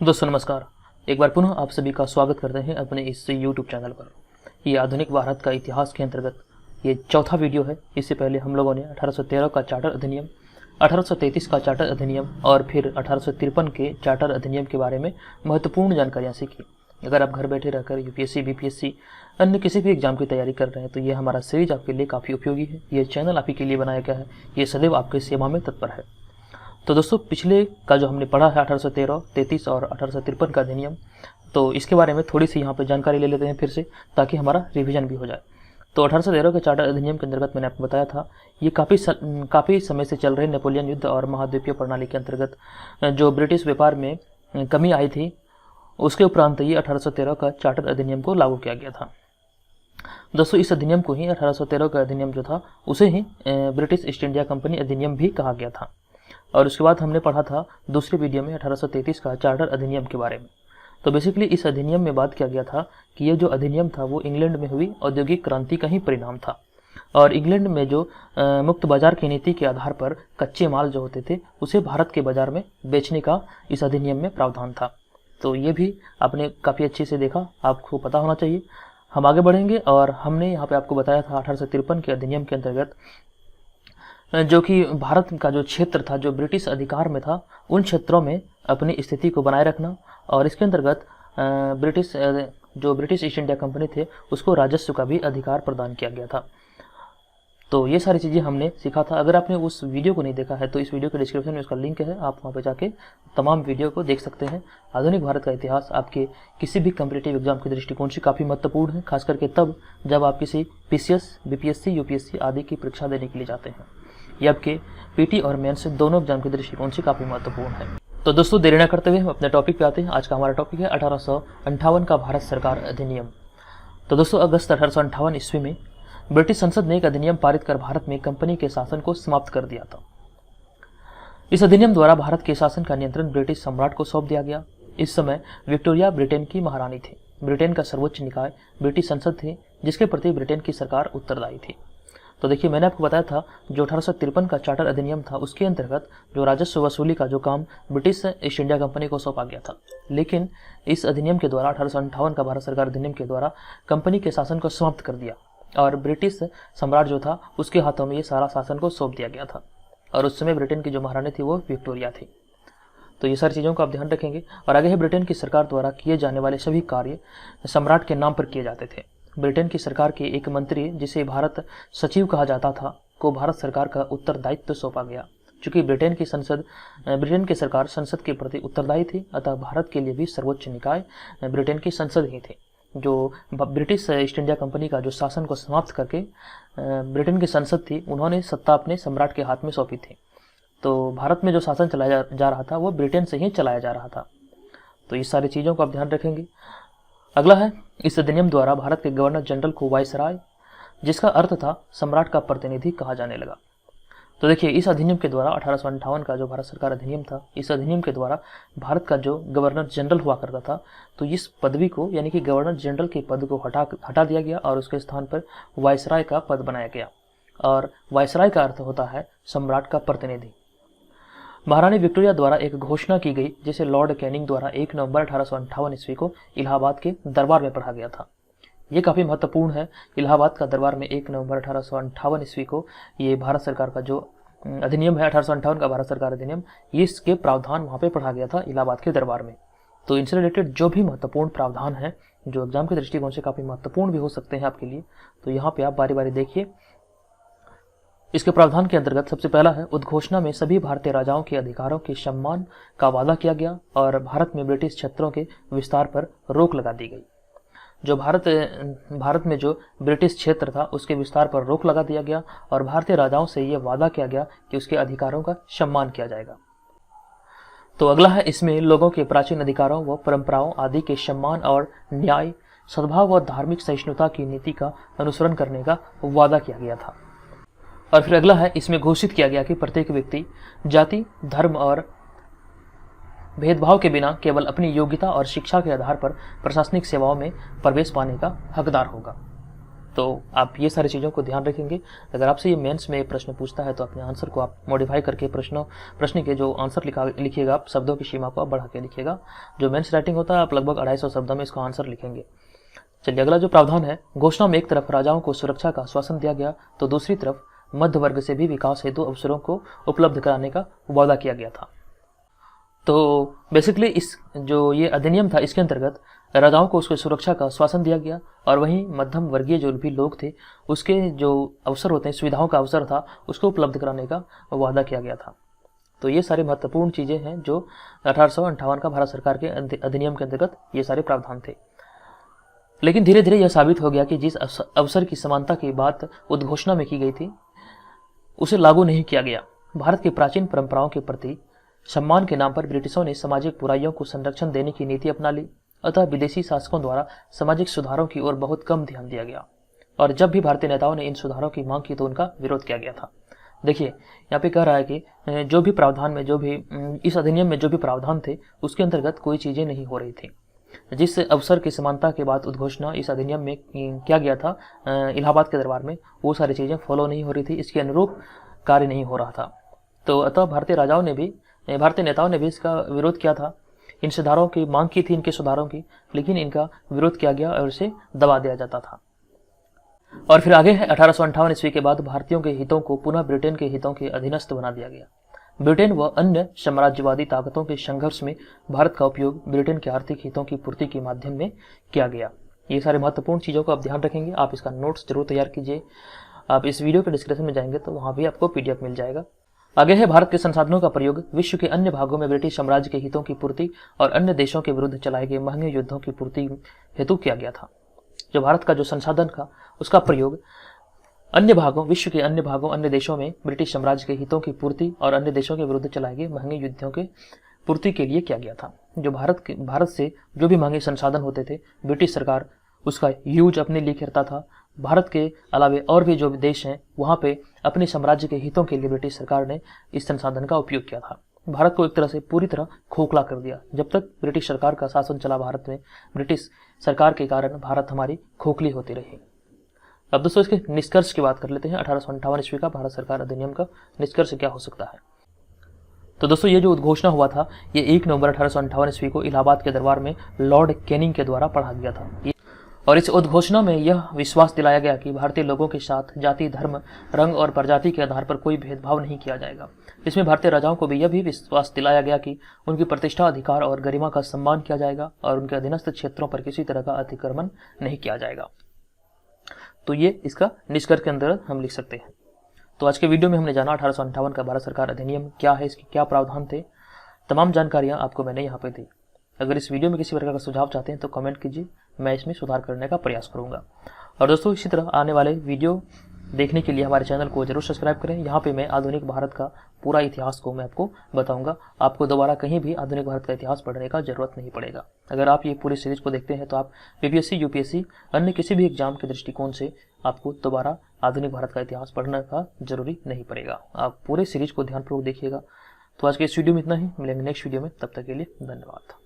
दोस्तों नमस्कार। एक बार पुनः आप सभी का स्वागत करते हैं अपने इस YouTube चैनल पर। ये आधुनिक भारत का इतिहास के अंतर्गत ये चौथा वीडियो है। इससे पहले हम लोगों ने 1813 का चार्टर अधिनियम, 1833 का चार्टर अधिनियम और फिर 1853 के चार्टर अधिनियम के बारे में महत्वपूर्ण जानकारियाँ सीखी। अगर आप घर बैठे रहकर यूपीएससी, बीपीएससी, अन्य किसी भी एग्जाम की तैयारी कर रहे हैं तो ये हमारा सीरीज आपके लिए काफ़ी उपयोगी है। ये चैनल आप ही के लिए बनाया गया है, ये सदैव आपकी सेवा में तत्पर है। तो दोस्तों पिछले का जो हमने पढ़ा है 1813, 33 और 1853 का अधिनियम, तो इसके बारे में थोड़ी सी यहाँ पे जानकारी ले लेते हैं फिर से, ताकि हमारा रिवीजन भी हो जाए। तो 1813 के चार्टर अधिनियम के अंतर्गत मैंने आपको बताया था, ये काफ़ी समय से चल रहे नेपोलियन युद्ध और महाद्वीपीय प्रणाली के अंतर्गत जो ब्रिटिश व्यापार में कमी आई थी, उसके उपरांत ये 1813 का चार्टर अधिनियम को लागू किया गया था। दोस्तों इस अधिनियम को ही 1813 का अधिनियम जो था उसे ही ब्रिटिश ईस्ट इंडिया कंपनी अधिनियम भी कहा गया था। और उसके बाद हमने पढ़ा था दूसरे वीडियो में 1833 का चार्टर अधिनियम के बारे में। तो बेसिकली इस अधिनियम में बात किया गया था कि ये जो अधिनियम था वो इंग्लैंड में हुई औद्योगिक क्रांति का ही परिणाम था। और इंग्लैंड में जो मुक्त बाजार की नीति के आधार पर कच्चे माल जो होते थे उसे भारत के बाजार में बेचने का इस अधिनियम में प्रावधान था। तो ये भी आपने काफ़ी अच्छे से देखा, आपको पता होना चाहिए। हम आगे बढ़ेंगे और हमने यहाँ पे आपको बताया था 1853 के अधिनियम के अंतर्गत जो कि भारत का जो क्षेत्र था जो ब्रिटिश अधिकार में था, उन क्षेत्रों में अपनी स्थिति को बनाए रखना, और इसके अंतर्गत ब्रिटिश ईस्ट इंडिया कंपनी थे उसको राजस्व का भी अधिकार प्रदान किया गया था। तो ये सारी चीज़ें हमने सीखा था। अगर आपने उस वीडियो को नहीं देखा है तो इस वीडियो के डिस्क्रिप्शन में उसका लिंक है, आप वहाँ पे जाके तमाम वीडियो को देख सकते हैं। आधुनिक भारत का इतिहास आपके किसी भी कॉम्पिटिटिव एग्जाम के दृष्टिकोण से काफ़ी महत्वपूर्ण है, खास करके तब जब आप किसी पीसीएस, बीपीएससी, यूपीएससी आदि की परीक्षा देने के लिए जाते हैं। ये आपके पीटी और मेंस दोनों एग्जाम के दृष्टिकोण से काफ़ी महत्वपूर्ण है। तो दोस्तों देरी न करते हुए हम अपने टॉपिक पे आते हैं। आज का हमारा टॉपिक है 1858 का भारत सरकार अधिनियम। तो दोस्तों अगस्त 1858 ईस्वी में ब्रिटिश संसद ने एक अधिनियम पारित कर भारत में कंपनी के शासन को समाप्त कर दिया था। इस अधिनियम द्वारा भारत के शासन का नियंत्रण ब्रिटिश सम्राट को सौंप दिया गया। इस समय विक्टोरिया ब्रिटेन की महारानी थी। ब्रिटेन का सर्वोच्च निकाय ब्रिटिश संसद थे, जिसके प्रति ब्रिटेन की सरकार उत्तरदायी थी। तो देखिए, मैंने आपको बताया था जो 1853 का चार्टर अधिनियम था उसके अंतर्गत जो राजस्व वसूली का जो काम ब्रिटिश ईस्ट इंडिया कंपनी को सौंपा गया था, लेकिन इस अधिनियम के द्वारा 1858 का भारत सरकार अधिनियम के द्वारा कंपनी के शासन को समाप्त कर दिया और ब्रिटिश सम्राट जो था उसके हाथों में ये सारा शासन को सौंप दिया गया था। और उस समय ब्रिटेन की जो महारानी थी वो विक्टोरिया थी। तो ये सारी चीज़ों का आप ध्यान रखेंगे। और आगे है, ब्रिटेन की सरकार द्वारा किए जाने वाले सभी कार्य सम्राट के नाम पर किए जाते थे। ब्रिटेन की सरकार के एक मंत्री, जिसे भारत सचिव कहा जाता था, को भारत सरकार का उत्तरदायित्व सौंपा गया। चूंकि ब्रिटेन की सरकार संसद के प्रति उत्तरदायी थी, अतः भारत के लिए भी सर्वोच्च निकाय ब्रिटेन की संसद ही थी। जो ब्रिटिश ईस्ट इंडिया कंपनी का जो शासन को समाप्त करके ब्रिटेन की संसद थी, उन्होंने सत्ता अपने सम्राट के हाथ में सौंपी थी। तो भारत में जो शासन चलाया जा रहा था वो ब्रिटेन से ही चलाया जा रहा था। तो इस सारी चीज़ों को आप ध्यान रखेंगे। अगला है, इस अधिनियम द्वारा भारत के गवर्नर जनरल को वायसराय, जिसका अर्थ था सम्राट का प्रतिनिधि, कहा जाने लगा। तो देखिए, इस अधिनियम के द्वारा 1858 का जो भारत सरकार अधिनियम था, इस अधिनियम के द्वारा भारत का जो गवर्नर जनरल हुआ करता था, तो इस पदवी को यानी कि गवर्नर जनरल के पद को हटा दिया गया और उसके स्थान पर वायसराय का पद बनाया गया। और वायसराय का अर्थ होता है सम्राट का प्रतिनिधि। महारानी विक्टोरिया द्वारा एक घोषणा की गई, जिसे लॉर्ड कैनिंग द्वारा 1 नवंबर 1858 ईस्वी को इलाहाबाद के दरबार में पढ़ा गया था। ये काफ़ी महत्वपूर्ण है। इलाहाबाद का दरबार में 1 नवंबर 1858 ईस्वी को ये भारत सरकार का जो अधिनियम है, 1858 का भारत सरकार अधिनियम, ये इसके प्रावधान वहाँ पे पढ़ा गया था इलाहाबाद के दरबार में। तो इनसे रिलेटेड जो भी महत्वपूर्ण प्रावधान है, जो एग्जाम के दृष्टिकोण से काफ़ी महत्वपूर्ण भी हो सकते हैं आपके लिए, तो यहाँ पे आप बारी बारी देखिए। इसके प्रावधान के अंतर्गत सबसे पहला है, उद्घोषणा में सभी भारतीय राजाओं के अधिकारों के सम्मान का वादा किया गया और भारत में ब्रिटिश क्षेत्रों के विस्तार पर रोक लगा दी गई। जो भारत में जो ब्रिटिश क्षेत्र था उसके विस्तार पर रोक लगा दिया गया और भारतीय राजाओं से यह वादा किया गया कि उसके अधिकारों का सम्मान किया जाएगा। तो अगला है, इसमें लोगों के प्राचीन अधिकारों व परंपराओं आदि के सम्मान और न्याय, सद्भाव व धार्मिक सहिष्णुता की नीति का अनुसरण करने का वादा किया गया था। और फिर अगला है, इसमें घोषित किया गया कि प्रत्येक व्यक्ति जाति, धर्म और भेदभाव के बिना केवल अपनी योग्यता और शिक्षा के आधार पर प्रशासनिक सेवाओं में प्रवेश पाने का हकदार होगा। तो आप ये सारी चीज़ों को ध्यान रखेंगे। अगर आपसे ये मेंस में प्रश्न पूछता है तो अपने आंसर को आप मॉडिफाई करके प्रश्न के जो आंसर लिखिएगा, आप शब्दों की सीमा को आप बढ़ा के लिखिएगा। जो मेंस राइटिंग होता है आप लगभग 250 शब्दों में इसका आंसर लिखेंगे। चलिए अगला जो प्रावधान है, घोषणा में एक तरफ राजाओं को सुरक्षा का आश्वासन दिया गया तो दूसरी तरफ मध्य वर्ग से भी विकास हेतु अवसरों को उपलब्ध कराने का वादा किया गया था। तो बेसिकली इस जो ये अधिनियम था, इसके अंतर्गत राजाओं को उसकी सुरक्षा का आश्वासन दिया गया और वहीं मध्यम वर्गीय जो भी लोग थे उसके जो अवसर होते हैं, सुविधाओं का अवसर था, उसको उपलब्ध कराने का वादा किया गया था। तो ये सारी महत्वपूर्ण चीज़ें हैं जो 1858 का भारत सरकार के अधिनियम के अंतर्गत ये सारे प्रावधान थे। लेकिन धीरे धीरे यह साबित हो गया कि जिस अवसर की समानता की बात उद्घोषणा में की गई थी उसे लागू नहीं किया गया। भारत की प्राचीन परंपराओं के प्रति सम्मान के नाम पर ब्रिटिशों ने सामाजिक बुराइयों को संरक्षण देने की नीति अपना ली, अतः विदेशी शासकों द्वारा सामाजिक सुधारों की ओर बहुत कम ध्यान दिया गया और जब भी भारतीय नेताओं ने इन सुधारों की मांग की तो उनका विरोध किया गया था। देखिए यहाँ पे कह रहा है कि जो भी प्रावधान में, जो भी इस अधिनियम में जो भी प्रावधान थे उसके अंतर्गत कोई चीज़ें नहीं हो रही थी। जिस अवसर की समानता के बाद उद्घोषणा इस अधिनियम में किया गया था इलाहाबाद के दरबार में, वो सारी चीज़ें फॉलो नहीं हो रही थी, इसके अनुरूप कार्य नहीं हो रहा था। तो अतः भारतीय नेताओं ने भी इसका विरोध किया था। इन सुधारों की मांग की थी, इनके सुधारों की, लेकिन इनका विरोध किया गया और इसे दबा दिया जाता था। और फिर आगे है 1858 ईस्वी के बाद भारतीयों के हितों को पुनः ब्रिटेन के हितों के अधीनस्थ बना दिया गया। ब्रिटेन व अन्य साम्राज्यवादी ताकतों के संघर्ष में भारत का उपयोग ब्रिटेन के आर्थिक हितों की पूर्ति के माध्यम में किया गया। ये सारे महत्वपूर्ण चीज़ों को आप ध्यान रखेंगे। आप इसका नोट्स जरूर तैयार कीजिए। आप इस वीडियो के डिस्क्रिप्शन में जाएंगे तो वहाँ भी आपको PDF मिल जाएगा। आगे है, भारत के संसाधनों का प्रयोग विश्व के अन्य भागों में ब्रिटिश साम्राज्य के हितों की पूर्ति और अन्य देशों के विरुद्ध चलाए गए महंगे युद्धों की पूर्ति हेतु किया गया था। जो भारत का जो संसाधन था उसका प्रयोग विश्व के अन्य भागों, अन्य देशों में ब्रिटिश साम्राज्य के हितों की पूर्ति और अन्य देशों के विरुद्ध चलाए गए महंगे युद्धों के पूर्ति के लिए किया गया था। जो भारत से जो भी महंगे संसाधन होते थे, ब्रिटिश सरकार उसका यूज अपने लिए करता था। भारत के अलावे और भी जो देश हैं वहाँ पे अपने साम्राज्य के हितों के लिए ब्रिटिश सरकार ने इस संसाधन का उपयोग किया था। भारत को एक तरह से पूरी तरह खोखला कर दिया। जब तक ब्रिटिश सरकार का शासन चला भारत में, ब्रिटिश सरकार के कारण भारत हमारी खोखली होती रही। अब दोस्तों इसके निष्कर्ष की बात कर लेते हैं। 1858 ईस्वी का भारत सरकार अधिनियम का निष्कर्ष क्या हो सकता है। तो दोस्तों ये जो उद्घोषणा हुआ था ये 1 नवंबर 1858 ईस्वी को इलाहाबाद के दरबार में लॉर्ड कैनिंग के द्वारा पढ़ा गया था। और इस उद्घोषणा में यह विश्वास दिलाया गया कि भारतीय लोगों के साथ जाति, धर्म, रंग और प्रजाति के आधार पर कोई भेदभाव नहीं किया जाएगा। इसमें भारतीय राजाओं को भी यह भी विश्वास दिलाया गया कि उनकी प्रतिष्ठा, अधिकार और गरिमा का सम्मान किया जाएगा और उनके अधीनस्थ क्षेत्रों पर किसी तरह का अतिक्रमण नहीं किया जाएगा। तो ये इसका निष्कर्ष के अंदर हम लिख सकते हैं। तो आज के वीडियो में हमने जाना 1858 का भारत सरकार अधिनियम क्या है, इसके क्या प्रावधान थे, तमाम जानकारियाँ आपको मैंने यहाँ पे दी। अगर इस वीडियो में किसी प्रकार का सुझाव चाहते हैं तो कमेंट कीजिए, मैं इसमें सुधार करने का प्रयास करूंगा। और दोस्तों इसी तरह आने वाले वीडियो देखने के लिए हमारे चैनल को जरूर सब्सक्राइब करें। यहाँ पे मैं आधुनिक भारत का पूरा इतिहास को मैं आपको बताऊंगा। आपको दोबारा कहीं भी आधुनिक भारत का इतिहास पढ़ने का जरूरत नहीं पड़ेगा। अगर आप ये पूरी सीरीज को देखते हैं तो आप PPSC, UPSC अन्य किसी भी एग्जाम के दृष्टिकोण से आपको दोबारा आधुनिक भारत का इतिहास पढ़ने का जरूरी नहीं पड़ेगा। आप पूरे सीरीज को ध्यानपूर्वक देखिएगा। तो आज के इस वीडियो में इतना ही, मिलेंगे नेक्स्ट वीडियो में, तब तक के लिए धन्यवाद।